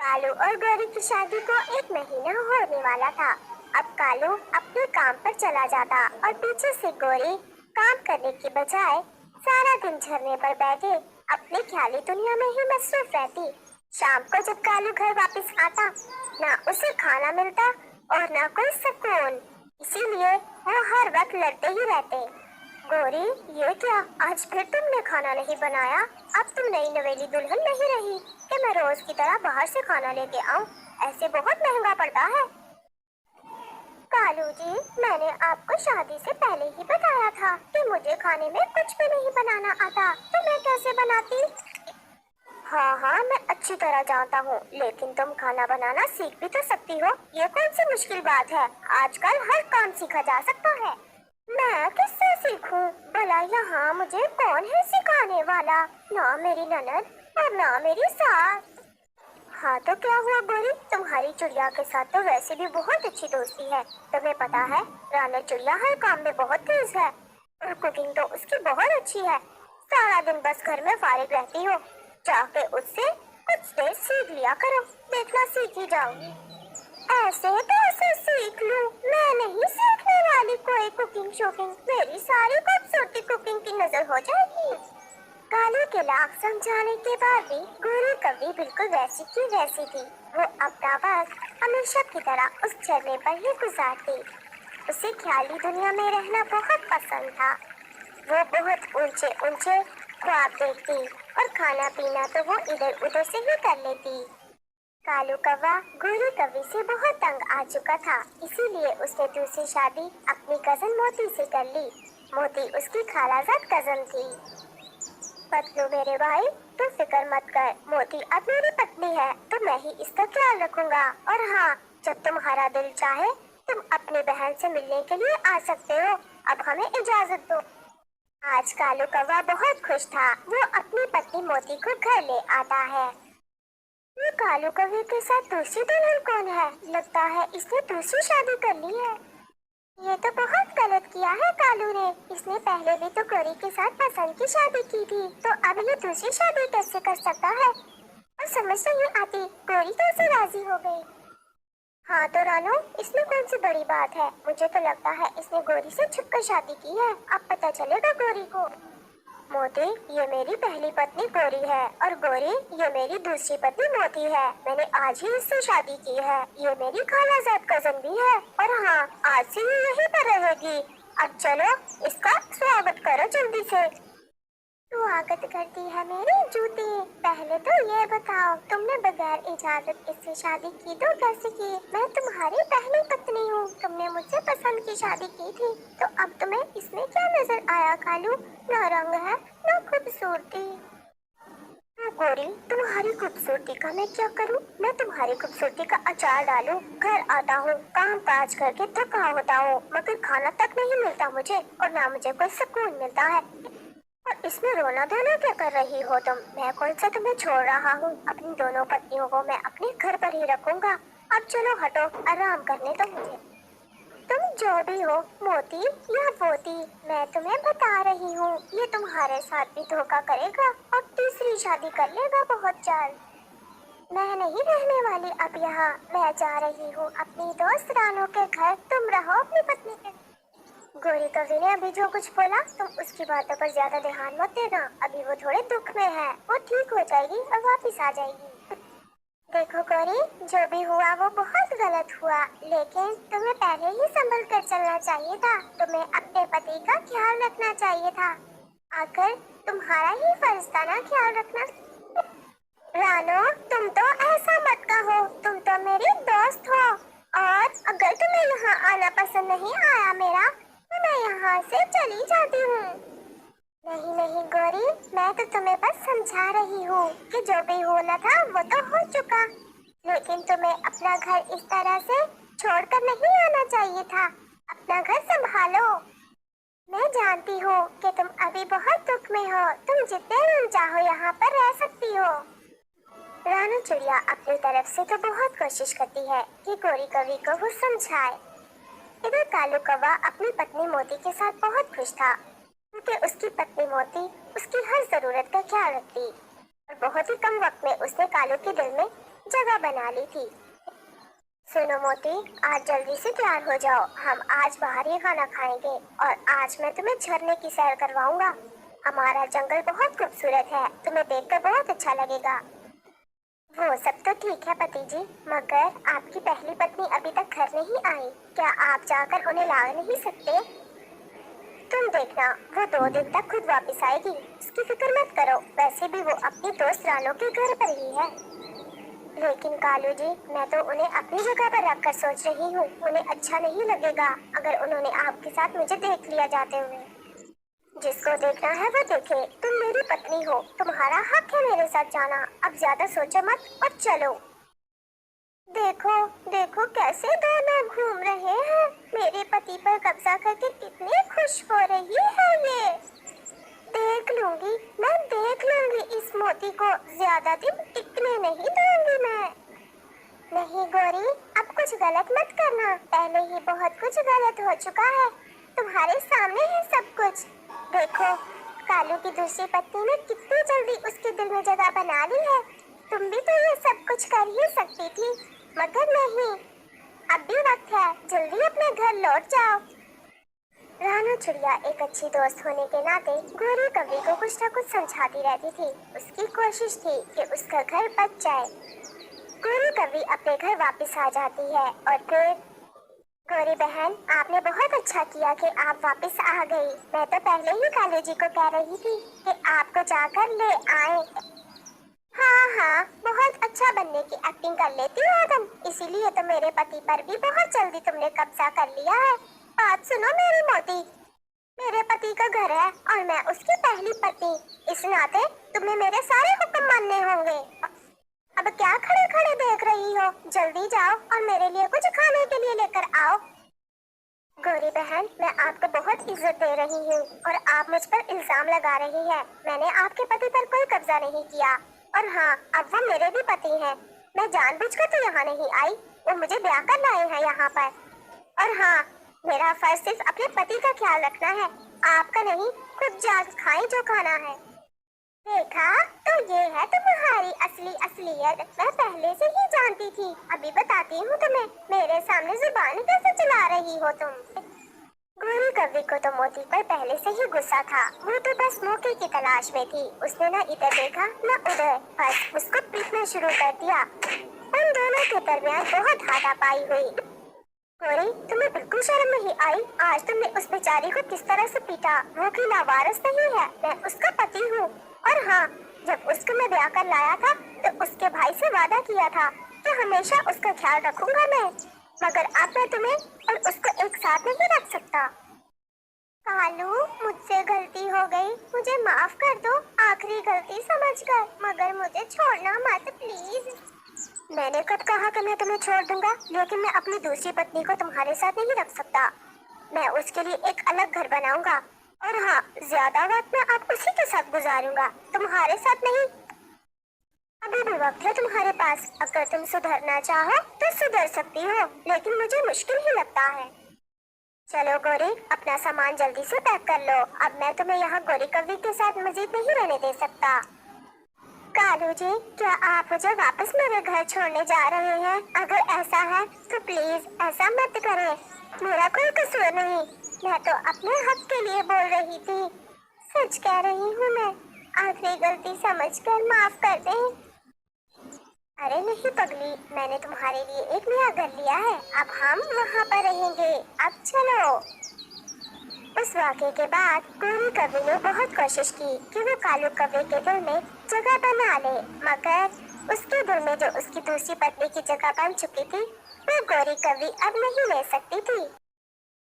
कालू और गौरी की शादी को एक महीना होने वाला था। अब कालू अपने काम पर चला जाता और पीछे से गौरी काम करने की बजाय सारा दिन झरने पर बैठे अपनी ख्याली दुनिया में ही मसरूफ रहती। शाम को जब कालू घर वापस आता, ना उसे खाना मिलता और ना कोई सुकून। इसीलिए वो हर वक्त लड़ते ही रहते। गौरी, ये क्या, आज फिर तुमने खाना नहीं बनाया? अब तुम नई नवेली दुल्हन नहीं रही कि मैं रोज की तरह बाहर से खाना लेके आऊं। ऐसे बहुत महंगा पड़ता है। कालू जी, मैंने आपको शादी से पहले ही बताया था कि मुझे खाने में कुछ भी नहीं बनाना आता, तो मैं कैसे बनाती? हाँ हाँ, मैं अच्छी तरह जानता हूँ, लेकिन तुम खाना बनाना सीख भी तो सकती हो। ये कौन सी मुश्किल बात है? आजकल हर काम सीखा जा सकता है। मैं किससे सीखूं? भला यहाँ मुझे कौन है सिखाने वाला? ना मेरी ननद और ना मेरी सास। हाँ तो क्या हुआ गौरी, तुम्हारी चिड़िया के साथ तो वैसे भी बहुत अच्छी दोस्ती है। तुम्हें पता है, रानी चिड़िया हर काम में बहुत तेज है और कुकिंग तो उसकी बहुत अच्छी है। सारा दिन बस घर में फारिग रहती हो, जाके उससे कुछ देर सीख लिया करो, देखना सीख ही जाओगी। ऐसे कैसे सीख लूं? मैं नहीं सीखने वाली कोई कुकिंग शोकिंग, मेरी सारी खूबसूरती कुकिंग की नजर हो जाएगी। कालू के लाख समझाने के बाद भी गोरी कभी बिल्कुल वैसी की वैसी थी। वो अपना वक्त हमेशा की तरह उस झरने पर ही गुजारती। उसे ख्याली दुनिया में रहना बहुत पसंद था। वो बहुत ऊंचे ऊंचे ख्वाब देखती और खाना पीना तो वो इधर उधर से ही कर लेती। कालू कौवा गोरी कौवी से बहुत तंग आ चुका था, इसीलिए उसने दूसरी शादी अपनी कजन मोती से कर ली। मोती उसकी खालाजाद कजन थी। पतलू मेरे भाई, तू फिक्र मत कर, मोती अब मेरी पत्नी है तो मैं ही इसका ख्याल रखूंगा। और हाँ, जब तुम्हारा दिल चाहे तुम अपनी बहन से मिलने के लिए आ सकते हो। अब हमें इजाजत दो। आज कालू कौवा बहुत खुश था। वो अपनी पत्नी मोती को घर ले आता है। ये कालू कौवे के साथ दूसरी दुल्हन कौन है? लगता है इसने दूसरी शादी कर ली है। ये तो बहुत गलत किया है कालू ने। इसने पहले भी तो गौरी के साथ पसंद की शादी की थी, तो अब ये दूसरी शादी कैसे कर सकता है? और समझ नहीं आती, गौरी कैसे राजी हो गई? हाँ तो रानू, इसमें कौन सी बड़ी बात है? मुझे तो लगता है इसने गौरी से छुपकर शादी की है। अब पता चलेगा गौरी को। मोती, ये मेरी पहली पत्नी गौरी है और गौरी ये मेरी दूसरी पत्नी मोती है। मैंने आज ही इससे शादी की है। ये मेरी खालाजाद कजन भी है और हाँ, आज से ये यहीं पर रहेगी। अब चलो इसका स्वागत करो जल्दी से। स्वागत करती है मेरी जूती। पहले तो ये बताओ, तुमने बगैर इजाजत इससे शादी की तो कैसे की? मैं तुम्हारी पहली पत्नी हूँ, तुमने मुझसे पसंद की शादी की थी, तो अब तुम्हें इसमें क्या नजर आया कालू? ना रंग है ना खूबसूरती। गौरी, तुम्हारी खूबसूरती का मैं क्या करूँ? मैं तुम्हारी खूबसूरती का अचार डालूं? घर आता हूँ, काम काज करके थका होता हूँ, मगर खाना तक नहीं मिलता मुझे और ना मुझे कोई सुकून मिलता है। और इसमें रोना धोना क्या कर रही हो तुम? मैं कौन सा तुम्हें छोड़ रहा हूँ? अपनी दोनों पत्नियों को मैं अपने घर पर ही रखूंगा। अब चलो हटो, आराम करने दो मुझे। तुम जो भी हो, मोती या पोती, मैं तुम्हें बता रही हूँ, ये तुम्हारे साथ भी धोखा करेगा और तीसरी शादी कर लेगा बहुत जल्द। मैं नहीं रहने वाली अब यहाँ, मैं जा रही हूँ अपनी दोस्त रानू के घर। तुम रहो अपनी पत्नी के। गौरी कवि ने अभी जो कुछ बोला, तुम उसकी बातों पर ज्यादा ध्यान मत देना। अभी वो थोड़े दुख में है, वो ठीक हो जाएगी और वापस आ जाएगी। देखो गौरी, जो भी हुआ वो बहुत गलत हुआ, लेकिन तुम्हें पहले ही संभल कर चलना चाहिए था। तुम्हें अपने पति का ख्याल रखना चाहिए था। आखिर तुम्हारा ही फर्ज था ना ख्याल रखना। रानो, तुम तो ऐसा मत कहो, तुम तो मेरी दोस्त हो और अगर तुम्हें यहाँ आना पसंद नहीं आया मेरा, तो मैं यहाँ से चली जाती हूँ। नहीं नहीं गौरी, मैं तो तुम्हें बस समझा रही हूँ कि जो भी होना था वो तो हो चुका, लेकिन तुम्हें अपना घर इस तरह से छोड़कर नहीं आना चाहिए था। अपना घर संभालो। मैं जानती हूँ कि तुम अभी बहुत दुख में हो, तुम जितने दिन चाहो यहाँ पर रह सकती हो। रानू चिड़िया अपनी तरफ से तो बहुत कोशिश करती है कि गौरी कवि को वो समझाए। इधर कालू कौवा अपनी पत्नी मोती के साथ बहुत खुश था, क्योंकि उसकी पत्नी मोती उसकी हर जरूरत का ख्याल रखती और बहुत ही कम वक्त में उसने कालू के दिल में जगह बना ली थी। सुनो मोती, आज जल्दी से तैयार हो जाओ, हम आज बाहर ही खाना खाएंगे और आज मैं तुम्हें झरने की सैर करवाऊंगा। हमारा जंगल बहुत खूबसूरत है, तुम्हें देखकर बहुत अच्छा लगेगा। वो सब तो ठीक है पति जी, मगर आपकी पहली पत्नी अभी तक घर नहीं आई, क्या आप जाकर उन्हें ला नहीं सकते? तुम देखना, वो 2 दिन तक खुद वापस आएगी, उसकी फिक्र मत करो। वैसे भी वो अपनी दोस्त रानो के घर पर ही है। लेकिन कालू जी, मैं तो उन्हें अपनी जगह पर रखकर सोच रही हूँ, उन्हें अच्छा नहीं लगेगा अगर उन्होंने आपके साथ मुझे देख लिया जाते हुए। जिसको देखना है वो देखे, तुम मेरी पत्नी हो, तुम्हारा हक है मेरे साथ जाना। अब ज्यादा सोचो मत और चलो। देखो देखो कैसे दोनों घूम रहे हैं, मेरे पति पर कब्जा करके कितनी खुश हो रही है ये। देख लूंगी, मैं देख लूंगी इस मोती को, ज्यादा दिन टिकने नहीं दूंगी मैं। नहीं गौरी, अब कुछ गलत मत करना, पहले ही बहुत कुछ गलत हो चुका है, तुम्हारे सामने है सब कुछ। देखो, कालू की दूसरी पत्नी ने कितनी जल्दी उसके दिल में जगह बना ली है। तुम भी तो ये सब कुछ कर ही सकती थी, मगर नहीं। अब भी वक्त है, जल्दी अपने घर लौट जाओ। रानू चिड़िया एक अच्छी दोस्त होने के नाते गोरी कवि को कुछ न कुछ समझाती रहती थी। उसकी कोशिश थी कि उसका घर बच जाए। गोरी कवि अपने घर वापस आ जाती है और फिर, गोरी बहन, आपने बहुत अच्छा किया कि आप वापस आ गई। मैं तो पहले ही कालू जी को कह रही थी कि आपको जाकर ले आए। हाँ हाँ, बहुत अच्छा बनने की एक्टिंग कर लेती हो तुम, इसीलिए तो मेरे पति पर भी बहुत जल्दी तुमने कब्जा कर लिया है। बात सुनो मेरी मोती, मेरे पति का घर है और मैं उसकी पहली पत्नी, इस नाते तुम्हें मेरे सारे हुक्म मानने होंगे। अब क्या खड़े खड़े देख रही हो, जल्दी जाओ और मेरे लिए कुछ खाने के लिए लेकर आओ। गौरी बहन, मैं आपको बहुत इज्जत दे रही हूँ और आप मुझ पर इल्जाम लगा रही हैं। मैंने आपके पति पर कोई कब्जा नहीं किया और हाँ, अब वो मेरे भी पति हैं। मैं जानबूझकर तो यहाँ नहीं आई, वो मुझे ब्याह कर लाए हैं यहाँ पर। और हाँ, मेरा फर्ज सिर्फ अपने पति का ख्याल रखना है, आपका नहीं। खुद जाकर खाएं जो खाना है। देखा, तो ये है तुम्हारी असली असलियत, मैं पहले से ही जानती थी। अभी बताती हूँ तुम्हें, मेरे सामने जुबान कैसे चला रही हो तुम। गोरी कवि को तो मोती पर पहले से ही गुस्सा था, वो तो बस मौके की तलाश में थी। उसने न इधर देखा न उधर, बस उसको पीटना शुरू कर दिया। उन दोनों के दरमियान बहुत हाथापाई हुई। गोरी, तुम्हें बिल्कुल शर्म नहीं आई? आज तुमने उस बेचारी को किस तरह से पीटा। वो कोई लावारिस नहीं है, मैं उसका पति हूँ। और हाँ, जब उसको मैं ब्याह कर लाया था तो उसके भाई से वादा किया था कि हमेशा उसका ख्याल रखूंगा मैं, मगर अब मैं तुम्हें और उसको एक साथ नहीं रख सकता। कालू, मुझसे गलती हो गई, मुझे माफ कर दो, आखिरी गलती समझकर, मगर मुझे छोड़ना मत प्लीज। मैंने कब कहा कि मैं तुम्हें छोड़ दूंगा, लेकिन मैं अपनी दूसरी पत्नी को तुम्हारे साथ नहीं रख सकता। मैं उसके लिए एक अलग घर बनाऊंगा और हाँ, ज्यादा वक्त मैं अब उसी के साथ गुजारूंगा, तुम्हारे साथ नहीं। अभी भी वक्त है तुम्हारे पास, अगर तुम सुधरना चाहो तो सुधर सकती हो, लेकिन मुझे मुश्किल ही लगता है। चलो गोरी, अपना सामान जल्दी से पैक कर लो, अब मैं तुम्हें यहाँ गोरी कवि के साथ मजीद नहीं रहने दे सकता। कालू जी, क्या आप मुझे वापस मेरे घर छोड़ने जा रहे हैं? अगर ऐसा है तो प्लीज ऐसा मत करें, मेरा कोई कसूर नहीं, मैं तो अपने हक के लिए बोल रही थी। सच कह रही हूँ मैं, आखिरी गलती समझकर माफ कर दें। अरे नहीं पगली, मैंने तुम्हारे लिए एक नया घर लिया है, अब हम वहाँ पर रहेंगे। अब चलो। उस वाक़े के बाद गोरी कवि ने बहुत कोशिश की कि वो कालू कवि के दिल में जगह बना ले, मगर उसके दिल में जो उसकी दूसरी पत्नी की जगह बन चुकी थी, वो गोरी कवि अब नहीं ले सकती थी।